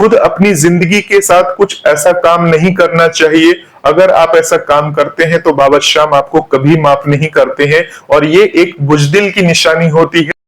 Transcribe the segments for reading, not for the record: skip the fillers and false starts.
खुद अपनी जिंदगी के साथ कुछ ऐसा काम नहीं करना चाहिए। अगर आप ऐसा काम करते हैं तो बाबा श्याम आपको कभी माफ नहीं करते हैं और ये एक बुजदिल की निशानी होती है।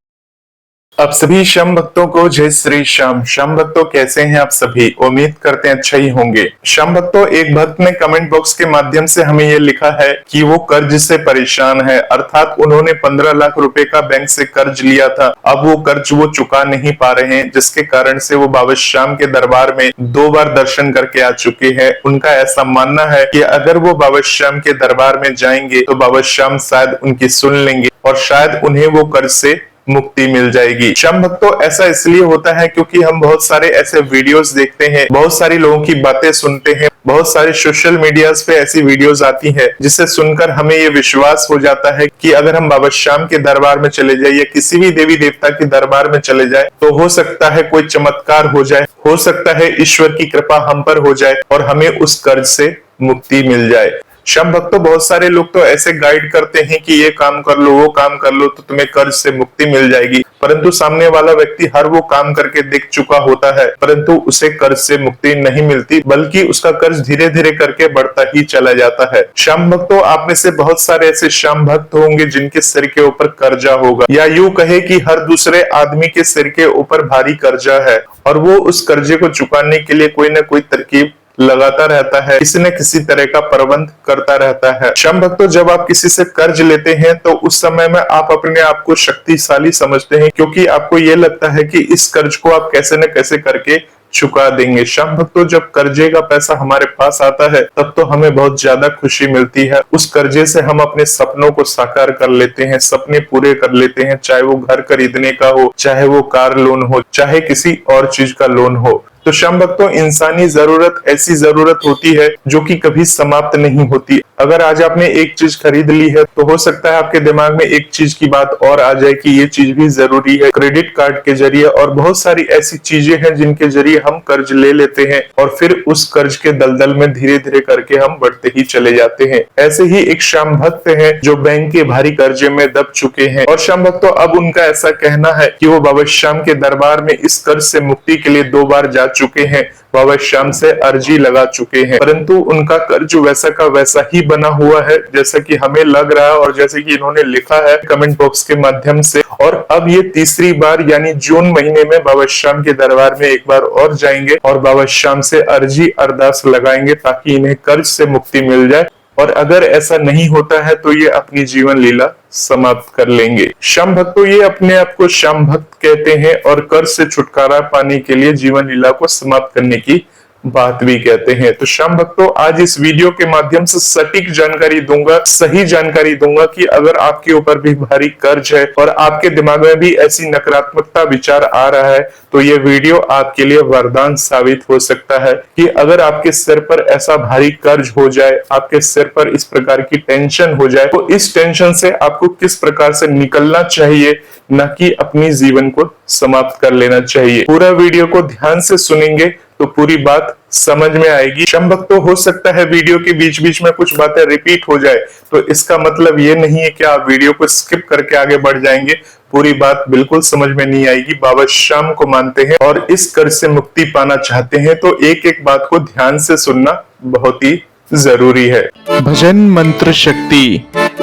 आप सभी श्याम भक्तों को जय श्री श्याम। श्याम भक्तों कैसे हैं आप सभी? उम्मीद करते हैं अच्छा ही होंगे। श्याम भक्तों, एक भक्त ने कमेंट बॉक्स के माध्यम से हमें यह लिखा है कि वो कर्ज से परेशान है, अर्थात उन्होंने 15 लाख रुपए का बैंक से कर्ज लिया था। अब वो कर्ज वो चुका नहीं पा रहे हैं, जिसके कारण से वो बाबा श्याम के दरबार में 2 बार दर्शन करके आ चुके हैं। उनका ऐसा मानना है कि अगर वो बाबा श्याम के दरबार में जाएंगे तो बाबा श्याम शायद उनकी सुन लेंगे और शायद उन्हें वो कर्ज से मुक्ति मिल जाएगी। श्याम भक्तों, ऐसा इसलिए होता है क्योंकि हम बहुत सारे ऐसे वीडियोस देखते हैं, बहुत सारी लोगों की बातें सुनते हैं, बहुत सारे सोशल मीडियाज पे ऐसी वीडियोस आती है जिसे सुनकर हमें ये विश्वास हो जाता है कि अगर हम बाबा श्याम के दरबार में चले जाए या किसी भी देवी देवता के दरबार में चले जाए तो हो सकता है कोई चमत्कार हो जाए, हो सकता है ईश्वर की कृपा हम पर हो जाए और हमें उस कर्ज से मुक्ति मिल जाए। श्याम भक्तों, बहुत सारे लोग तो ऐसे गाइड करते हैं कि ये काम कर लो, वो काम कर लो तो तुम्हें कर्ज से मुक्ति मिल जाएगी, परंतु सामने वाला व्यक्ति हर वो काम करके देख चुका होता है परंतु उसे कर्ज से मुक्ति नहीं मिलती, बल्कि उसका कर्ज धीरे धीरे करके बढ़ता ही चला जाता है। श्याम भक्तों, आप में से बहुत सारे ऐसे श्याम भक्त होंगे जिनके सिर के ऊपर कर्जा होगा, या यूं कहे कि हर दूसरे आदमी के सिर के ऊपर भारी कर्जा है और वो उस कर्जे को चुकाने के लिए कोई न कोई तरकीब लगाता रहता है, किसी न किसी तरह का प्रबंध करता रहता है। श्याम भक्तों, जब आप किसी से कर्ज लेते हैं तो उस समय में आप अपने आप को शक्तिशाली समझते हैं, क्योंकि आपको ये लगता है कि इस कर्ज को आप कैसे न कैसे करके चुका देंगे। श्याम भक्तों, जब कर्जे का पैसा हमारे पास आता है तब तो हमें बहुत ज्यादा खुशी मिलती है। उस कर्जे से हम अपने सपनों को साकार कर लेते हैं, सपने पूरे कर लेते हैं, चाहे वो घर खरीदने का हो, चाहे वो कार लोन हो, चाहे किसी और चीज का लोन हो। तो श्याम भक्तों, इंसानी जरूरत ऐसी जरूरत होती है जो कि कभी समाप्त नहीं होती। अगर आज आपने एक चीज खरीद ली है तो हो सकता है आपके दिमाग में एक चीज की बात और आ जाए कि ये चीज भी जरूरी है। क्रेडिट कार्ड के जरिए और बहुत सारी ऐसी चीजें हैं जिनके जरिए हम कर्ज ले लेते हैं और फिर उस कर्ज के दलदल में धीरे धीरे करके हम बढ़ते ही चले जाते हैं। ऐसे ही एक श्याम भक्त हैं जो बैंक के भारी कर्जे में दब चुके हैं और श्याम भक्तों, अब उनका ऐसा कहना है कि वो बाबा श्याम के दरबार में इस कर्ज से मुक्ति के लिए 2 बार जा चुके हैं, बाबा श्याम से अर्जी लगा चुके हैं, परंतु उनका कर्ज वैसा का वैसा ही बना हुआ है जैसा कि हमें लग रहा है और जैसे कि इन्होंने लिखा है कमेंट बॉक्स के माध्यम से। और अब ये तीसरी बार यानी जून महीने में बाबा श्याम के दरबार में एक बार और जाएंगे और बाबा श्याम से अर्जी अरदास लगाएंगे ताकि इन्हें कर्ज से मुक्ति मिल जाए, और अगर ऐसा नहीं होता है तो ये अपनी जीवन लीला समाप्त कर लेंगे। श्याम भक्तों, ये अपने आप को श्याम भक्त कहते हैं और कर्ज से छुटकारा पाने के लिए जीवन लीला को समाप्त करने की बात भी कहते हैं। तो श्याम भक्तों, आज इस वीडियो के माध्यम से सटीक जानकारी दूंगा, सही जानकारी दूंगा कि अगर आपके ऊपर भी भारी कर्ज है और आपके दिमाग में भी ऐसी नकारात्मकता विचार आ रहा है तो ये वीडियो आपके लिए वरदान साबित हो सकता है कि अगर आपके सिर पर ऐसा भारी कर्ज हो जाए, आपके सिर पर इस प्रकार की टेंशन हो जाए तो इस टेंशन से आपको किस प्रकार से निकलना चाहिए, न कि अपनी जीवन को समाप्त कर लेना चाहिए। पूरा वीडियो को ध्यान से सुनेंगे तो पूरी बात समझ में आएगी। श्याम भक्तों, हो सकता है वीडियो के बीच बीच में कुछ बातें रिपीट हो जाए तो इसका मतलब ये नहीं है कि आप वीडियो को स्किप करके आगे बढ़ जाएंगे। पूरी बात बिल्कुल समझ में नहीं आएगी। बाबा श्याम को मानते हैं और इस कर्ज से मुक्ति पाना चाहते हैं तो एक एक बात को ध्यान से सुनना बहुत ही जरूरी है। भजन मंत्र शक्ति,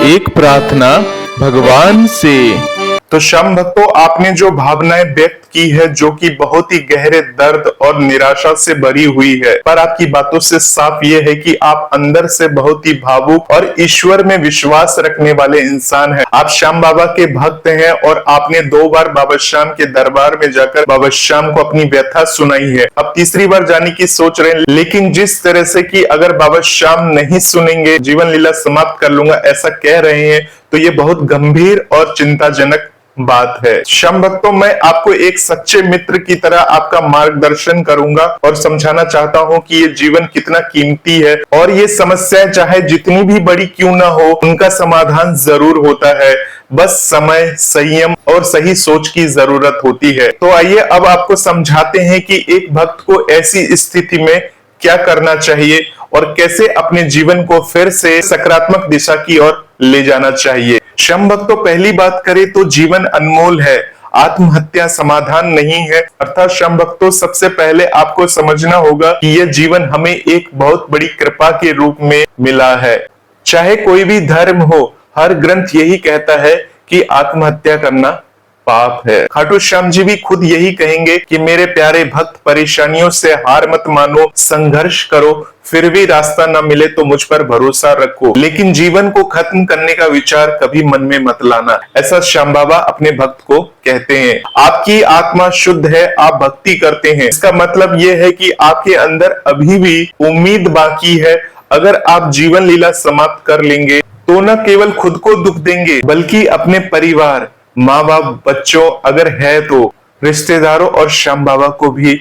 एक प्रार्थना भगवान से। तो श्याम भक्तों, आपने जो भावनाएं व्यक्त की है जो कि बहुत ही गहरे दर्द और निराशा से भरी हुई है, पर आपकी बातों से साफ ये है कि आप अंदर से बहुत ही भावुक और ईश्वर में विश्वास रखने वाले इंसान हैं। आप श्याम बाबा के भक्त हैं और आपने 2 बार बाबा श्याम के दरबार में जाकर बाबा श्याम को अपनी व्यथा सुनाई है। अब तीसरी बार जाने की सोच रहे हैं, लेकिन जिस तरह से कि अगर बाबा श्याम नहीं सुनेंगे जीवन लीला समाप्त कर लूंगा ऐसा कह रहे हैं तो ये बहुत गंभीर और चिंताजनक बात है। श्याम भक्तों, मैं आपको एक सच्चे मित्र की तरह आपका मार्गदर्शन करूंगा और समझाना चाहता हूं कि ये जीवन कितना कीमती है और ये समस्याएं चाहे जितनी भी बड़ी क्यों ना हो उनका समाधान जरूर होता है। बस समय, संयम और सही सोच की जरूरत होती है। तो आइए अब आपको समझाते हैं कि एक भक्त को ऐसी स्थिति में क्या करना चाहिए और कैसे अपने जीवन को फिर से सकारात्मक दिशा की ओर ले जाना चाहिए। श्याम भक्तों, पहली बात करें तो जीवन अनमोल है। आत्महत्या समाधान नहीं है। अर्थात श्याम भक्तों, सबसे पहले आपको समझना होगा कि यह जीवन हमें एक बहुत बड़ी कृपा के रूप में मिला है। चाहे कोई भी धर्म हो, हर ग्रंथ यही कहता है कि आत्महत्या करना पाप है। खाटू श्याम जी भी खुद यही कहेंगे कि मेरे प्यारे भक्त, परेशानियों से हार मत मानो, संघर्ष करो, फिर भी रास्ता न मिले तो मुझ पर भरोसा रखो, लेकिन जीवन को खत्म करने का विचार कभी मन में मत लाना। ऐसा श्याम बाबा अपने भक्त को कहते हैं। आपकी आत्मा शुद्ध है, आप भक्ति करते हैं, इसका मतलब यह है कि आपके अंदर अभी भी उम्मीद बाकी है। अगर आप जीवन लीला समाप्त कर लेंगे तो न केवल खुद को दुख देंगे, बल्कि अपने परिवार, माँ बाप, बच्चों अगर है तो रिश्तेदारों और श्याम बाबा को भी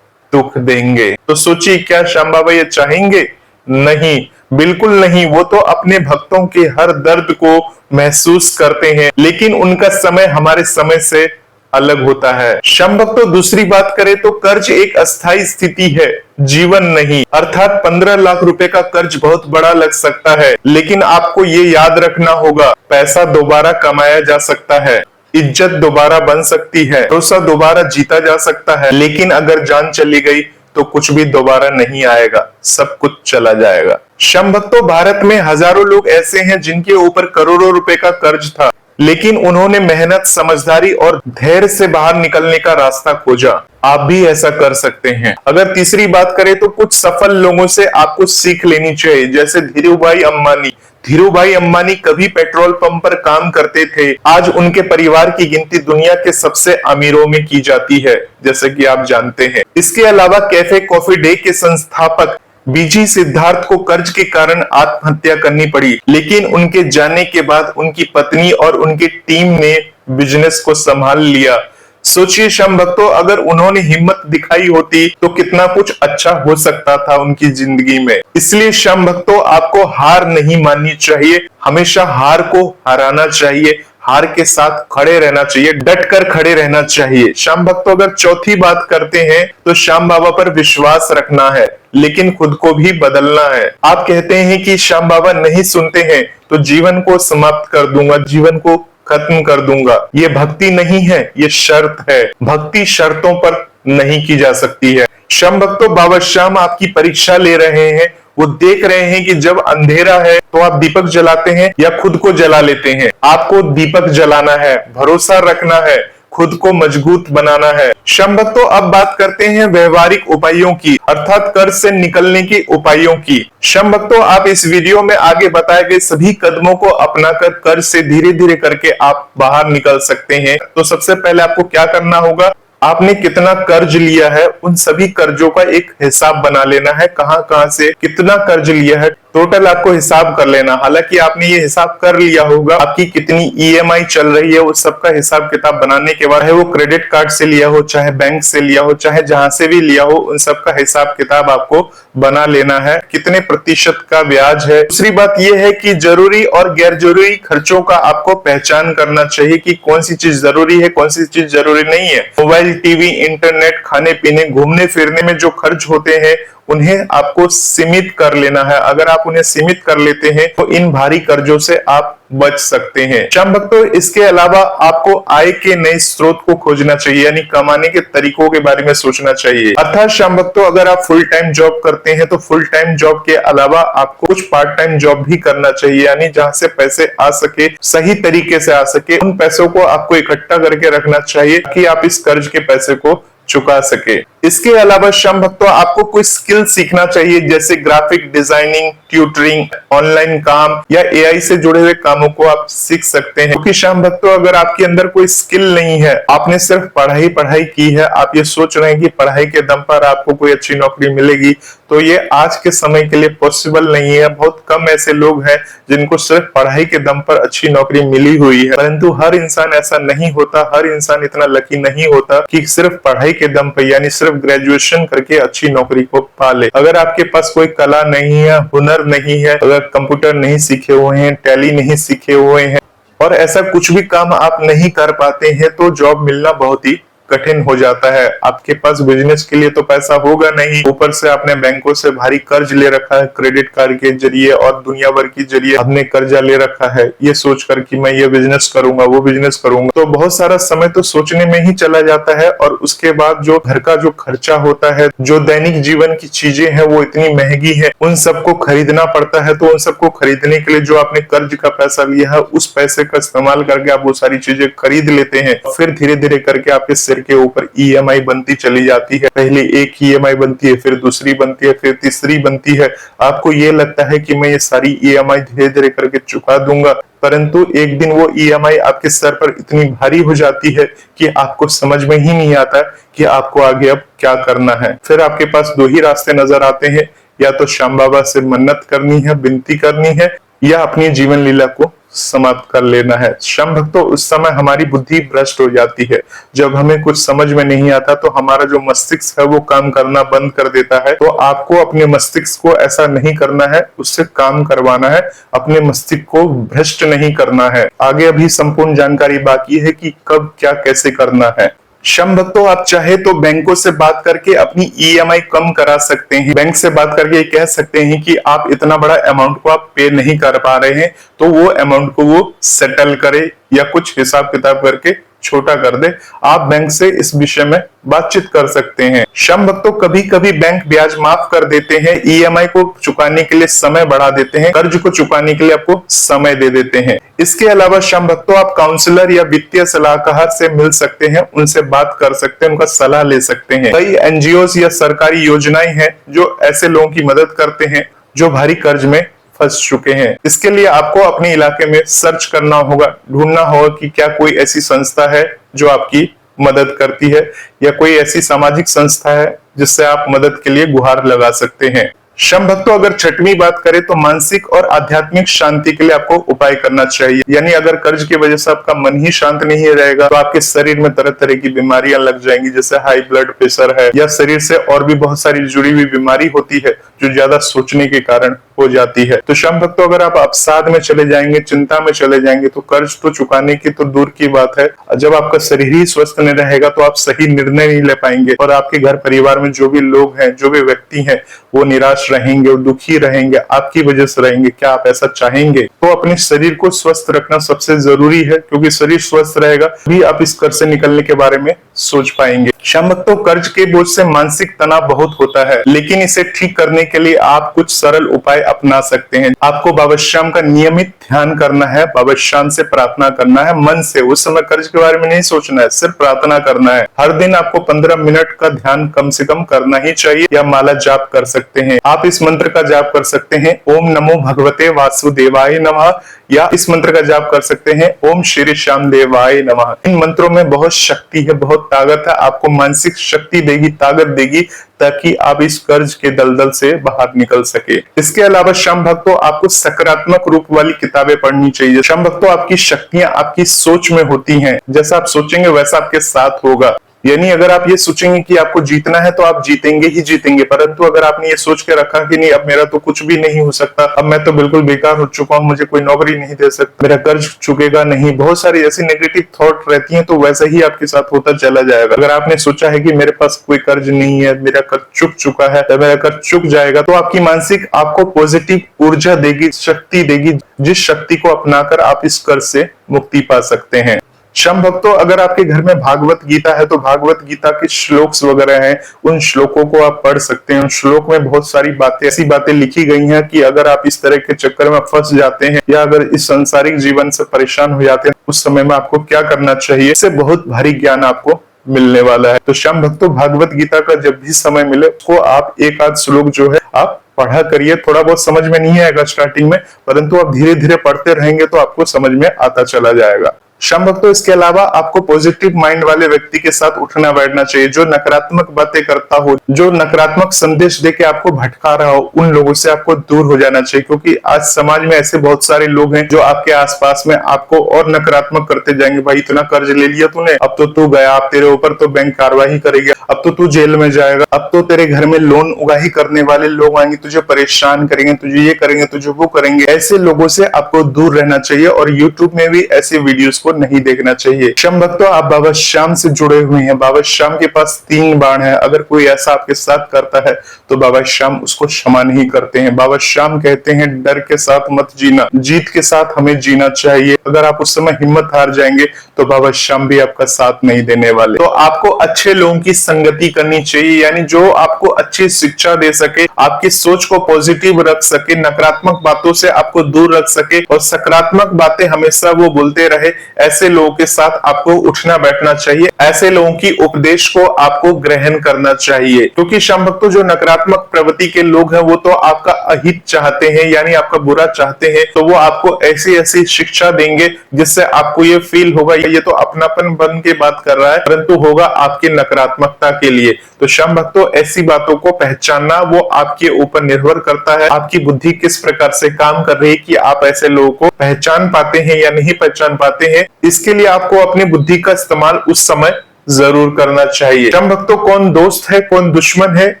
दुख देंगे। तो सोचिए, क्या श्याम बाबा ये चाहेंगे? नहीं, बिल्कुल नहीं। वो तो अपने भक्तों के हर दर्द को महसूस करते हैं, लेकिन उनका समय हमारे समय से अलग होता है। श्याम भक्तों, दूसरी बात करें तो कर्ज एक अस्थायी स्थिति है, जीवन नहीं। अर्थात 15 लाख रुपए का कर्ज बहुत बड़ा लग सकता है, लेकिन आपको ये याद रखना होगा, पैसा दोबारा कमाया जा सकता है, इज्जत दोबारा बन सकती है, भरोसा दोबारा जीता जा सकता है, लेकिन अगर जान चली गई तो कुछ भी दोबारा नहीं आएगा, सब कुछ चला जाएगा। श्याम भक्तों, भारत में हजारों लोग ऐसे हैं जिनके ऊपर करोड़ों रुपए का कर्ज था, लेकिन उन्होंने मेहनत, समझदारी और धैर्य से बाहर निकलने का रास्ता खोजा। आप भी ऐसा कर सकते हैं। अगर तीसरी बात करें तो कुछ सफल लोगों से आपको सीख लेनी चाहिए, जैसे धीरूभाई अंबानी। धीरूभाई अंबानी कभी पेट्रोल पंप पर काम करते थे, आज उनके परिवार की गिनती दुनिया के सबसे अमीरों में की जाती है, जैसे कि आप जानते हैं। इसके अलावा कैफे कॉफी डे के संस्थापक बीजी सिद्धार्थ को कर्ज के कारण आत्महत्या करनी पड़ी, लेकिन उनके जाने के बाद उनकी पत्नी और उनकी टीम ने बिजनेस को संभाल लिया। सोचिए श्याम भक्तों, अगर उन्होंने हिम्मत दिखाई होती तो कितना कुछ अच्छा हो सकता था उनकी जिंदगी में। इसलिए श्याम भक्तों, आपको हार नहीं माननी चाहिए, हमेशा हार को हराना चाहिए, हार के साथ खड़े रहना चाहिए, डट कर खड़े रहना चाहिए। श्याम भक्तों, अगर चौथी बात करते हैं तो श्याम बाबा पर विश्वास रखना है, लेकिन खुद को भी बदलना है। आप कहते हैं कि श्याम बाबा नहीं सुनते हैं तो जीवन को समाप्त कर दूंगा, जीवन को खत्म कर दूंगा। ये भक्ति नहीं है, ये शर्त है। भक्ति शर्तों पर नहीं की जा सकती है। श्याम भक्तों, बाबा श्याम आपकी परीक्षा ले रहे हैं। वो देख रहे हैं कि जब अंधेरा है तो आप दीपक जलाते हैं या खुद को जला लेते हैं। आपको दीपक जलाना है, भरोसा रखना है, खुद को मजबूत बनाना है। श्याम भक्तों, अब बात करते हैं व्यवहारिक उपायों की, अर्थात कर्ज से निकलने के उपायों की। श्याम भक्तों, आप इस वीडियो में आगे बताए गए सभी कदमों को अपनाकर कर्ज से धीरे धीरे करके आप बाहर निकल सकते हैं। तो सबसे पहले आपको क्या करना होगा, आपने कितना कर्ज लिया है उन सभी कर्जों का एक हिसाब बना लेना है। कहां से कितना कर्ज लिया है टोटल आपको हिसाब कर लेना। हालांकि आपने ये हिसाब कर लिया होगा, आपकी कितनी ईएमआई चल रही है उस सबका हिसाब किताब बनाने के बाद, है वो क्रेडिट कार्ड से लिया हो, चाहे बैंक से लिया हो, चाहे जहां से भी लिया हो, उन सबका हिसाब किताब आपको बना लेना है। कितने प्रतिशत का ब्याज है। दूसरी बात यह है कि जरूरी और गैर जरूरी खर्चों का आपको पहचान करना चाहिए कि कौन सी चीज जरूरी है, कौन सी चीज जरूरी नहीं है। मोबाइल, टीवी, इंटरनेट, खाने पीने, घूमने फिरने में जो खर्च होते हैं उन्हें आपको सीमित कर लेना है। अगर आप उन्हें सीमित कर लेते हैं तो इन भारी कर्जों से आप बच सकते हैं। श्याम भक्तों, इसके अलावा आपको आय के नए स्रोत को खोजना चाहिए, यानी कमाने के तरीकों के बारे में सोचना चाहिए। अर्थात श्याम भक्तों, अगर आप फुल टाइम जॉब करते हैं तो फुल टाइम जॉब के अलावा आपको कुछ पार्ट टाइम जॉब भी करना चाहिए, यानी जहां से पैसे आ सके, सही तरीके से आ सके, उन पैसों को आपको इकट्ठा करके रखना चाहिए कि आप इस कर्ज के पैसे को चुका सके। इसके अलावा श्याम भक्तों, आपको कोई स्किल सीखना चाहिए, जैसे ग्राफिक डिजाइनिंग, ट्यूटरिंग, ऑनलाइन काम या एआई से जुड़े हुए कामों को आप सीख सकते हैं। क्योंकि श्याम भक्तों, अगर आपके अंदर कोई स्किल नहीं है, आपने सिर्फ पढ़ाई की है, आप ये सोच रहे हैं कि पढ़ाई के दम पर आपको कोई अच्छी नौकरी मिलेगी, तो ये आज के समय के लिए पॉसिबल नहीं है। बहुत कम ऐसे लोग हैं जिनको सिर्फ पढ़ाई के दम पर अच्छी नौकरी मिली हुई है, परंतु हर इंसान ऐसा नहीं होता। हर इंसान इतना लकी नहीं होता कि सिर्फ पढ़ाई के दम पर, यानी सिर्फ ग्रेजुएशन करके अच्छी नौकरी को पा ले। अगर आपके पास कोई कला नहीं है, हुनर नहीं है, अगर कंप्यूटर नहीं सीखे हुए हैं, टैली नहीं सीखे हुए हैं और ऐसा कुछ भी काम आप नहीं कर पाते हैं, तो जॉब मिलना बहुत ही कठिन हो जाता है। आपके पास बिजनेस के लिए तो पैसा होगा नहीं, ऊपर से आपने बैंकों से भारी कर्ज ले रखा है क्रेडिट कार्ड के जरिए और दुनिया भर के जरिए आपने कर्जा ले रखा है ये सोचकर कि मैं ये बिजनेस करूंगा वो बिजनेस करूंगा। तो बहुत सारा समय तो सोचने में ही चला जाता है और उसके बाद जो घर का जो खर्चा होता है, जो दैनिक जीवन की चीजें हैं वो इतनी महंगी है, उन सबको खरीदना पड़ता है। तो उन सबको खरीदने के लिए जो आपने कर्ज का पैसा लिया है उस पैसे का इस्तेमाल करके आप वो सारी चीजें खरीद लेते हैं। फिर धीरे धीरे करके आपके सिर के ऊपर ईएमआई बनती चली जाती है। पहले एक ईएमआई बनती है, फिर दूसरी बनती है, फिर तीसरी बनती है। आपको ये लगता है कि मैं ये सारी ईएमआई धीरे धीरे करके चुका दूंगा, परंतु एक दिन वो ईएमआई आपके सर पर इतनी भारी हो जाती है कि आपको समझ में ही नहीं आता कि आपको आगे अब क्या करना है। फिर आपके पास दो ही रास्ते नजर आते हैं, या तो श्याम बाबा से मन्नत करनी है, विनती करनी है, या अपनी जीवन लीला को समाप्त कर लेना है। श्याम भक्तों, उस समय हमारी बुद्धि भ्रष्ट हो जाती है। जब हमें कुछ समझ में नहीं आता तो हमारा जो मस्तिष्क है वो काम करना बंद कर देता है। तो आपको अपने मस्तिष्क को ऐसा नहीं करना है, उससे काम करवाना है, अपने मस्तिष्क को भ्रष्ट नहीं करना है। आगे अभी संपूर्ण जानकारी बाकी है कि कब क्या कैसे करना है। श्याम भक्तों, आप चाहे तो बैंकों से बात करके अपनी ईएमआई कम करा सकते हैं। बैंक से बात करके कह सकते हैं कि आप इतना बड़ा अमाउंट को आप पे नहीं कर पा रहे हैं, तो वो अमाउंट को वो सेटल करे या कुछ हिसाब किताब करके छोटा कर दे। आप बैंक से इस विषय में बातचीत कर सकते हैं। श्याम भक्तों, कभी कभी बैंक ब्याज माफ कर देते हैं, ईएमआई को चुकाने के लिए समय बढ़ा देते हैं, कर्ज को चुकाने के लिए आपको समय दे देते हैं। इसके अलावा श्याम भक्तों, आप काउंसलर या वित्तीय सलाहकार से मिल सकते हैं, उनसे बात कर सकते हैं, उनका सलाह ले सकते हैं। कई एनजीओ या सरकारी योजनाएं हैं जो ऐसे लोगों की मदद करते हैं जो भारी कर्ज में फंस चुके हैं। इसके लिए आपको अपने इलाके में सर्च करना होगा, ढूंढना होगा कि क्या कोई ऐसी संस्था है जो आपकी मदद करती है, या कोई ऐसी सामाजिक संस्था है जिससे आप मदद के लिए गुहार लगा सकते हैं। श्याम भक्तों, अगर छठवीं बात करें तो मानसिक और आध्यात्मिक शांति के लिए आपको उपाय करना चाहिए। यानी अगर कर्ज की वजह से आपका मन ही शांत नहीं रहेगा तो आपके शरीर में तरह तरह की बीमारियां लग जाएंगी, जैसे हाई ब्लड प्रेशर है, या शरीर से और भी बहुत सारी जुड़ी हुई बीमारी होती है जो ज्यादा सोचने के कारण हो जाती है। तो श्याम भक्तों, अगर आप अवसाद में चले जाएंगे, चिंता में चले जाएंगे, तो कर्ज तो चुकाने की तो दूर की बात है, जब आपका शरीर ही स्वस्थ नहीं रहेगा तो आप सही निर्णय नहीं ले पाएंगे और आपके घर परिवार में जो भी लोग हैं, जो भी व्यक्ति हैं, वो निराश रहेंगे और दुखी रहेंगे, आपकी वजह से रहेंगे। क्या आप ऐसा चाहेंगे? तो अपने शरीर को स्वस्थ रखना सबसे जरूरी है, क्योंकि शरीर स्वस्थ रहेगा भी आप इस कर्ज से निकलने के बारे में सोच पाएंगे। श्याम भक्तों, कर्ज के बोझ से मानसिक तनाव बहुत होता है, लेकिन इसे ठीक करने के लिए आप कुछ सरल उपाय अपना सकते हैं। आपको बाबा श्याम का नियमित ध्यान करना है, बाबा श्याम से प्रार्थना करना है मन से। उस समय कर्ज के बारे में नहीं सोचना है, सिर्फ प्रार्थना करना है। हर दिन आपको 15 मिनट का ध्यान कम से कम करना ही चाहिए, या माला जाप कर सकते हैं। आप इस मंत्र का जाप कर सकते हैं, ओम नमो भगवते वासुदेवाय नमः, या इस मंत्र का जाप कर सकते हैं, ओम श्री श्याम देवाय नमः। इन मंत्रों में बहुत शक्ति है, बहुत ताकत है, आपको मानसिक शक्ति देगी, ताकत देगी, ताकि आप इस कर्ज के दलदल से बाहर निकल सके। इसके अलावा श्याम भक्तों, आपको सकारात्मक रूप वाली किताबें पढ़नी चाहिए। श्याम भक्तों, आपकी शक्तियां आपकी सोच में होती हैं, जैसा आप सोचेंगे वैसा आपके साथ होगा। यानी अगर आप ये सोचेंगे कि आपको जीतना है तो आप जीतेंगे ही जीतेंगे, परंतु अगर आपने ये सोच के रखा कि नहीं अब मेरा तो कुछ भी नहीं हो सकता, अब मैं तो बिल्कुल बेकार हो चुका हूँ, मुझे कोई नौकरी नहीं दे सकता, मेरा कर्ज चुकेगा नहीं, बहुत सारी ऐसी नेगेटिव थॉट रहती हैं, तो वैसा ही आपके साथ होता चला जाएगा। अगर आपने सोचा है कि मेरे पास कोई कर्ज नहीं है, मेरा कर्ज चुक चुका है, मेरा कर्ज चुक जाएगा, तो आपकी मानसिक आपको पॉजिटिव ऊर्जा देगी, शक्ति देगी, जिस शक्ति को अपनाकर आप इस कर्ज से मुक्ति पा सकते हैं। श्याम भक्तों, अगर आपके घर में भागवत गीता है तो भागवत गीता के श्लोक्स वगैरह हैं, उन श्लोकों को आप पढ़ सकते हैं। उन श्लोक में बहुत सारी बातें, ऐसी बातें लिखी गई हैं कि अगर आप इस तरह के चक्कर में फंस जाते हैं या अगर इस सांसारिक जीवन से परेशान हो जाते हैं, उस समय में आपको क्या करना चाहिए, इससे बहुत भारी ज्ञान आपको मिलने वाला है। तो श्याम भक्तों, भागवत गीता का जब भी समय मिले उसको आप एक आध श्लोक जो है आप पढ़ा करिए। थोड़ा बहुत समझ में नहीं आएगा स्टार्टिंग में, परंतु आप धीरे धीरे पढ़ते रहेंगे तो आपको समझ में आता चला जाएगा। श्याम भक्तों, इसके अलावा आपको पॉजिटिव माइंड वाले व्यक्ति के साथ उठना बैठना चाहिए, जो नकारात्मक बातें करता हो, जो नकारात्मक संदेश देके आपको भटका रहा हो, उन लोगों से आपको दूर हो जाना चाहिए। क्योंकि आज समाज में ऐसे बहुत सारे लोग हैं जो आपके आसपास में आपको और नकारात्मक करते जाएंगे। भाई इतना कर्ज ले लिया तूने, अब तो तू गया, अब तेरे ऊपर तो बैंक कार्रवाई करेगी, अब तो तू जेल में जाएगा, अब तो तेरे घर में लोन उगाही करने वाले लोग आएंगे, तुझे परेशान करेंगे, तुझे ये करेंगे, तुझे वो करेंगे। ऐसे लोगों से आपको दूर रहना चाहिए और यूट्यूब में भी ऐसे वीडियोस को को नहीं देखना चाहिए। श्याम भक्तों, आप बाबा श्याम से जुड़े हुए हैं। बाबा श्याम के पास 3 बाण है। अगर कोई ऐसा आपके साथ करता है तो बाबा श्याम उसको क्षमा नहीं करते हैं। बाबा श्याम कहते हैं डर के साथ मत जीना, जीत के साथ हमें जीना चाहिए। अगर आप उस समय हिम्मत हार जाएंगे तो बाबा श्याम भी आपका साथ नहीं देने वाले। तो आपको अच्छे लोगों की संगति करनी चाहिए, यानी जो आपको अच्छी शिक्षा दे सके, आपकी सोच को पॉजिटिव रख सके, नकारात्मक बातों से आपको दूर रख सके और सकारात्मक बातें हमेशा वो बोलते रहे। ऐसे लोगों के साथ आपको उठना बैठना चाहिए। ऐसे लोगों की उपदेश को आपको ग्रहण करना चाहिए, क्योंकि श्याम भक्तों जो नकारात्मक प्रवृत्ति के लोग हैं वो तो आपका अहित चाहते हैं, यानी आपका बुरा चाहते हैं। तो वो आपको ऐसी ऐसी शिक्षा देंगे जिससे आपको ये फील होगा ये तो अपनापन बन के बात कर रहा है, परंतु होगा आपकी नकारात्मकता के लिए। तो श्याम भक्तों, ऐसी बातों को पहचानना वो आपके ऊपर निर्भर करता है, आपकी बुद्धि किस प्रकार से काम कर रही है कि आप ऐसे लोगों को पहचान पाते हैं या नहीं पहचान पाते हैं। इसके लिए आपको अपनी बुद्धि का इस्तेमाल उस समय जरूर करना चाहिए। श्याम भक्तों, कौन दोस्त है कौन दुश्मन है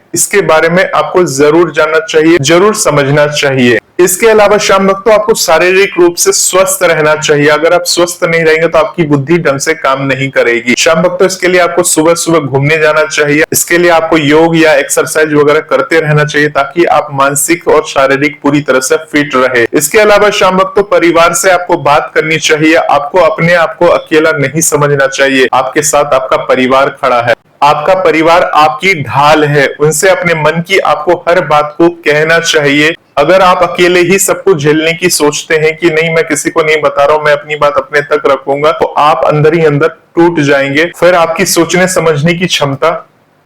इसके बारे में आपको जरूर जानना चाहिए, जरूर समझना चाहिए। इसके अलावा श्याम भक्तों, आपको शारीरिक रूप से स्वस्थ रहना चाहिए। अगर आप स्वस्थ नहीं रहेंगे तो आपकी बुद्धि ढंग से काम नहीं करेगी। श्याम भक्तों, इसके लिए आपको सुबह सुबह घूमने जाना चाहिए। इसके लिए आपको योग या एक्सरसाइज वगैरह करते रहना चाहिए ताकि आप मानसिक और शारीरिक पूरी तरह से फिट रहे। इसके अलावा श्याम भक्तों, परिवार से आपको बात करनी चाहिए। आपको अपने आप को अकेला नहीं समझना चाहिए, आपके साथ आपका परिवार खड़ा है। आपका परिवार आपकी ढाल है, उनसे अपने मन की आपको हर बात को कहना चाहिए। अगर आप अकेले ही सब कुछ झेलने की सोचते हैं कि नहीं मैं किसी को नहीं बता रहा हूं, मैं अपनी बात अपने तक रखूंगा, तो आप अंदर ही अंदर टूट जाएंगे। फिर आपकी सोचने समझने की क्षमता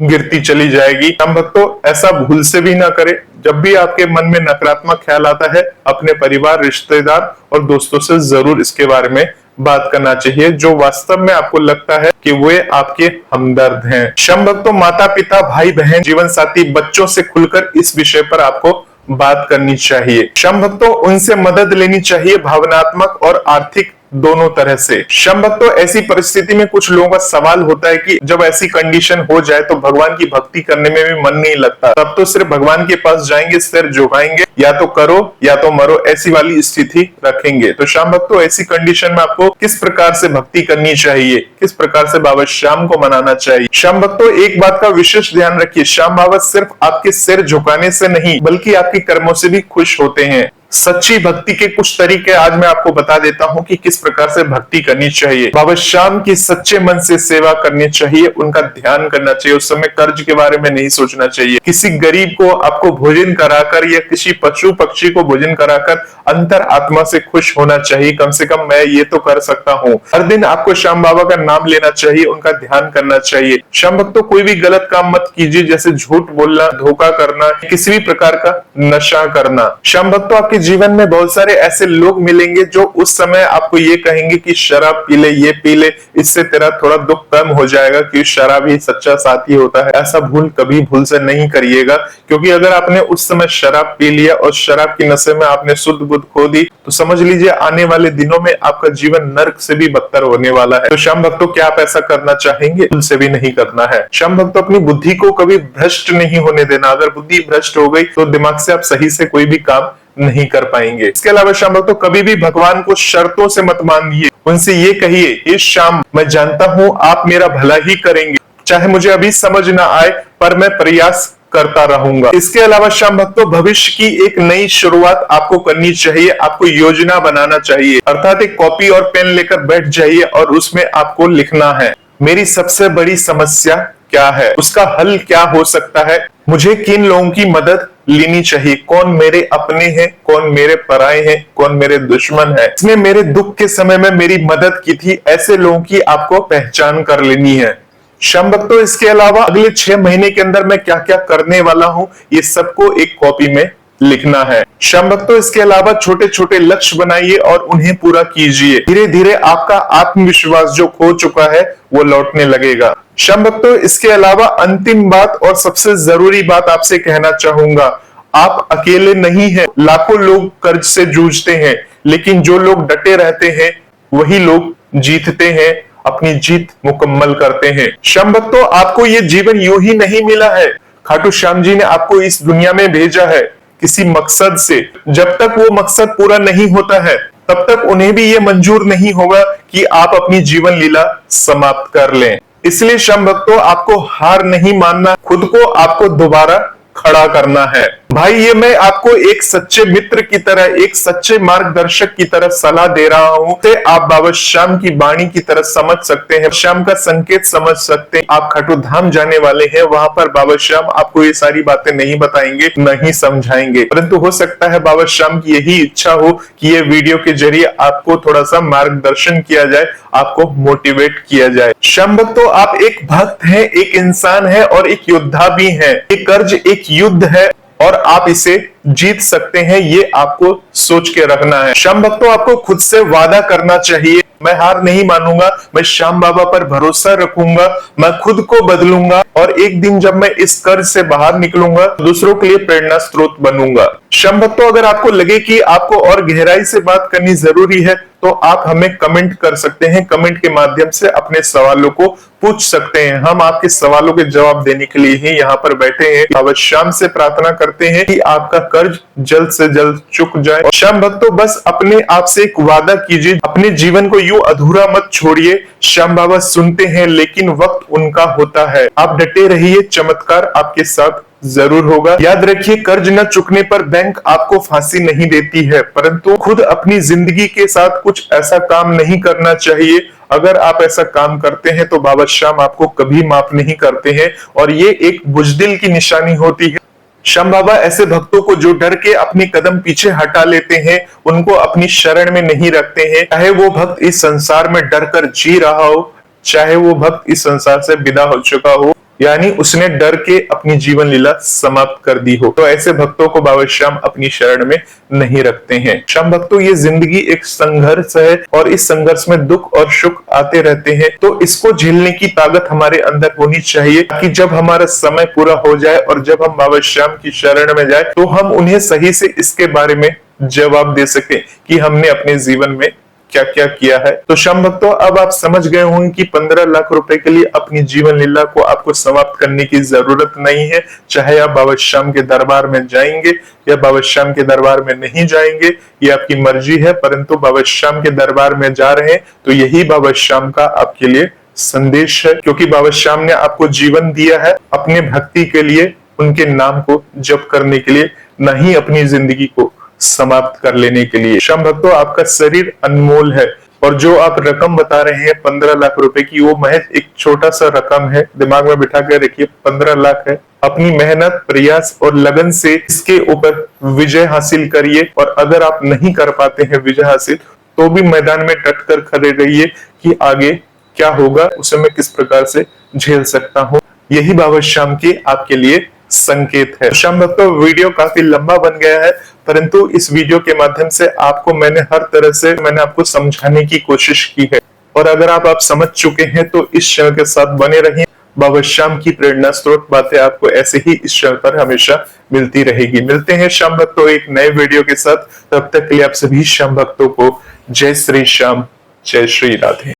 गिरती चली जाएगी। श्याम भक्तों, ऐसा भूल से भी ना करें। जब भी आपके मन में नकारात्मक ख्याल आता है, अपने परिवार, रिश्तेदार और दोस्तों से जरूर इसके बारे में बात करना चाहिए, जो वास्तव में आपको लगता है कि वे आपके हमदर्द हैं। श्याम भक्तों, माता पिता, भाई बहन, जीवन साथी, बच्चों से खुलकर इस विषय पर आपको बात करनी चाहिए। श्याम भक्तों, उनसे मदद लेनी चाहिए, भावनात्मक और आर्थिक दोनों तरह से। श्याम भक्तों, ऐसी परिस्थिति में कुछ लोगों का सवाल होता है कि जब ऐसी कंडीशन हो जाए तो भगवान की भक्ति करने में भी मन नहीं लगता, तब तो सिर्फ भगवान के पास जाएंगे, सिर झुकाएंगे, या तो करो या तो मरो, ऐसी वाली स्थिति रखेंगे। तो श्याम भक्तों, ऐसी कंडीशन में आपको किस प्रकार से भक्ति करनी चाहिए, किस प्रकार से बाबा श्याम को मनाना चाहिए। श्याम भक्तों, एक बात का विशेष ध्यान रखिए, श्याम बाबा सिर्फ आपके सिर झुकाने से नहीं बल्कि आपके कर्मों से भी खुश होते हैं। सच्ची भक्ति के कुछ तरीके आज मैं आपको बता देता हूं कि किस प्रकार से भक्ति करनी चाहिए। बाबा श्याम की सच्चे मन से सेवा करनी चाहिए, उनका ध्यान करना चाहिए। उस समय कर्ज के बारे में नहीं सोचना चाहिए। किसी गरीब को आपको भोजन कराकर या किसी पशु पक्षी को भोजन कराकर अंतर आत्मा से खुश होना चाहिए। कम से कम मैं ये तो कर सकता हूँ। हर दिन आपको श्याम बाबा का नाम लेना चाहिए, उनका ध्यान करना चाहिए। श्याम भक्तों, कोई भी गलत काम मत कीजिए, जैसे झूठ बोलना, धोखा करना, किसी भी प्रकार का नशा करना। श्याम भक्तों, आपके जीवन में बहुत सारे ऐसे लोग मिलेंगे जो उस समय आपको ये कहेंगे कि शराब पी ले, ये पी ले, इससे तेरा थोड़ा दुख कम हो जाएगा, कि शराब ही सच्चा साथी होता है। ऐसा भूल कभी भूल से नहीं करिएगा, क्योंकि अगर आपने उस समय शराब पी लिया और शराब की नशे में आपने शुद्ध बुद्ध खो दी तो समझ लीजिए आने वाले दिनों में आपका जीवन नर्क से भी बदतर होने वाला है। तो श्याम भक्तों, क्या आप ऐसा करना चाहेंगे? भूल से भी नहीं करना है। श्याम भक्तों, अपनी बुद्धि को कभी भ्रष्ट नहीं होने देना। अगर बुद्धि भ्रष्ट हो गई तो दिमाग से आप सही से कोई भी काम नहीं कर पाएंगे। इसके अलावा श्याम भक्तों, कभी भी भगवान को शर्तों से मत मानिए। उनसे ये कहिए, हे श्याम, मैं जानता हूं आप मेरा भला ही करेंगे, चाहे मुझे अभी समझ ना आए पर मैं प्रयास करता रहूंगा। इसके अलावा श्याम भक्तों, भविष्य की एक नई शुरुआत आपको करनी चाहिए। आपको योजना बनाना चाहिए, अर्थात एक कॉपी और पेन लेकर बैठ जाइए और उसमें आपको लिखना है, मेरी सबसे बड़ी समस्या क्या है, उसका हल क्या हो सकता है, मुझे किन लोगों की मदद लेनी चाहिए, कौन मेरे अपने हैं, कौन मेरे पराये हैं, कौन मेरे दुश्मन है, इसने मेरे दुख के समय में मेरी मदद की थी, ऐसे लोगों की आपको पहचान कर लेनी है। श्याम भक्तों, इसके अलावा अगले 6 महीने के अंदर मैं क्या क्या करने वाला हूं, ये सबको एक कॉपी में लिखना है। श्याम भक्तों, इसके अलावा छोटे छोटे लक्ष्य बनाइए और उन्हें पूरा कीजिए। धीरे धीरे आपका आत्मविश्वास जो खो चुका है वो लौटने लगेगा। श्याम भक्तों, इसके अलावा अंतिम बात और सबसे जरूरी बात आपसे कहना चाहूंगा, आप अकेले नहीं हैं। लाखों लोग कर्ज से जूझते हैं, लेकिन जो लोग डटे रहते हैं वही लोग जीतते हैं, अपनी जीत मुकम्मल करते हैं। श्याम भक्तों, आपको ये जीवन यूं ही नहीं मिला है। खाटू श्याम जी ने आपको इस दुनिया में भेजा है किसी मकसद से। जब तक वो मकसद पूरा नहीं होता है तब तक उन्हें भी ये मंजूर नहीं होगा कि आप अपनी जीवन लीला समाप्त कर लें। इसलिए श्याम भक्तों, आपको हार नहीं मानना, खुद को आपको दोबारा खड़ा करना है। भाई, ये मैं आपको एक सच्चे मित्र की तरह, एक सच्चे मार्गदर्शक की तरह सलाह दे रहा हूं। तो आप बाबा श्याम की वाणी की तरह समझ सकते हैं, श्याम का संकेत समझ सकते हैं। आप खाटू धाम जाने वाले हैं, वहां पर बाबा श्याम आपको ये सारी बातें नहीं बताएंगे, नहीं समझाएंगे, परंतु हो सकता है बाबा श्याम की यही इच्छा हो कि ये वीडियो के जरिए आपको थोड़ा सा मार्गदर्शन किया जाए, आपको मोटिवेट किया जाए। श्याम भक्तों, आप एक भक्त हैं, एक इंसान है और एक योद्धा भी है। एक कर्ज एक युद्ध है और आप इसे जीत सकते हैं, ये आपको सोच के रखना है। श्याम भक्तों, आपको खुद से वादा करना चाहिए, मैं हार नहीं मानूंगा, मैं श्याम बाबा पर भरोसा रखूंगा, मैं खुद को बदलूंगा और एक दिन जब मैं इस कर्ज से बाहर निकलूंगा, दूसरों के लिए प्रेरणा स्रोत बनूंगा। श्याम भक्तों, अगर आपको लगे कि आपको और गहराई से बात करनी जरूरी है तो आप हमें कमेंट कर सकते हैं, कमेंट के माध्यम से अपने सवालों को पूछ सकते हैं। हम आपके सवालों के जवाब देने के लिए ही यहाँ पर बैठे हैं। बाबा श्याम से प्रार्थना करते हैं कि आपका कर्ज जल्द से जल्द चुक जाए। और श्याम भक्तों, बस अपने आप से एक वादा कीजिए, अपने जीवन को यूं अधूरा मत छोड़िए। श्याम बाबा सुनते हैं, लेकिन वक्त उनका होता है। आप डटे रहिए, चमत्कार आपके साथ जरूर होगा। याद रखिए, कर्ज न चुकने पर बैंक आपको फांसी नहीं देती है, परंतु खुद अपनी जिंदगी के साथ कुछ ऐसा काम नहीं करना चाहिए। अगर आप ऐसा काम करते हैं तो बाबा श्याम आपको कभी माफ नहीं करते हैं और ये एक बुजदिल की निशानी होती है। श्याम बाबा ऐसे भक्तों को जो डर के अपने कदम पीछे हटा लेते हैं, उनको अपनी शरण में नहीं रखते हैं। चाहे वो भक्त इस संसार में डर कर जी रहा हो, चाहे वो भक्त इस संसार से विदा हो चुका हो, यानी उसने डर के अपनी जीवन लीला समाप्त कर दी हो, तो ऐसे भक्तों को बाबा श्याम अपनी शरण में नहीं रखते हैं। श्याम भक्तों, ये जिंदगी एक संघर्ष है और इस संघर्ष में दुख और सुख आते रहते हैं, तो इसको झेलने की ताकत हमारे अंदर होनी चाहिए कि जब हमारा समय पूरा हो जाए और जब हम बाबा श्याम की शरण में जाए तो हम उन्हें सही से इसके बारे में जवाब दे सके कि हमने अपने जीवन में क्या क्या किया है। तो श्याम भक्तों, अब आप समझ गए होंगे कि 15 लाख रुपए के लिए अपनी जीवन लीला को आपको समाप्त करने की जरूरत नहीं है। चाहे आप बाबा श्याम के दरबार में जाएंगे या बाबा श्याम के दरबार में नहीं जाएंगे, ये आपकी मर्जी है, परंतु बाबा श्याम के दरबार में जा रहे हैं तो यही बाबा श्याम का आपके लिए संदेश है, क्योंकि बाबा श्याम ने आपको जीवन दिया है अपने भक्ति के लिए, उनके नाम को जप करने के लिए, नहीं अपनी जिंदगी को समाप्त कर लेने के लिए। श्याम भक्तों, आपका शरीर अनमोल है और जो आप रकम बता रहे हैं 15 लाख रुपए की, वो महज एक छोटा सा रकम है। दिमाग में बिठा कर रखिए, 15 लाख है। अपनी मेहनत, प्रयास और लगन से इसके ऊपर विजय हासिल करिए और अगर आप नहीं कर पाते हैं विजय हासिल, तो भी मैदान में डट कर खड़े रहिए कि आगे क्या होगा, उसे मैं किस प्रकार से झेल सकता हूँ। यही बाबा श्याम के आपके लिए संकेत है। श्याम भक्तों, वीडियो काफी लंबा बन गया है, परंतु इस वीडियो के माध्यम से आपको मैंने हर तरह से आपको समझाने की कोशिश की है और अगर आप समझ चुके हैं तो इस चैनल के साथ बने रहिए। बाबा श्याम की प्रेरणा स्रोत बातें आपको ऐसे ही इस चैनल पर हमेशा मिलती रहेगी। मिलते हैं श्याम भक्तों एक नए वीडियो के साथ, तब तक के लिए आप सभी श्याम भक्तों को जय श्री श्याम, जय श्री राधे।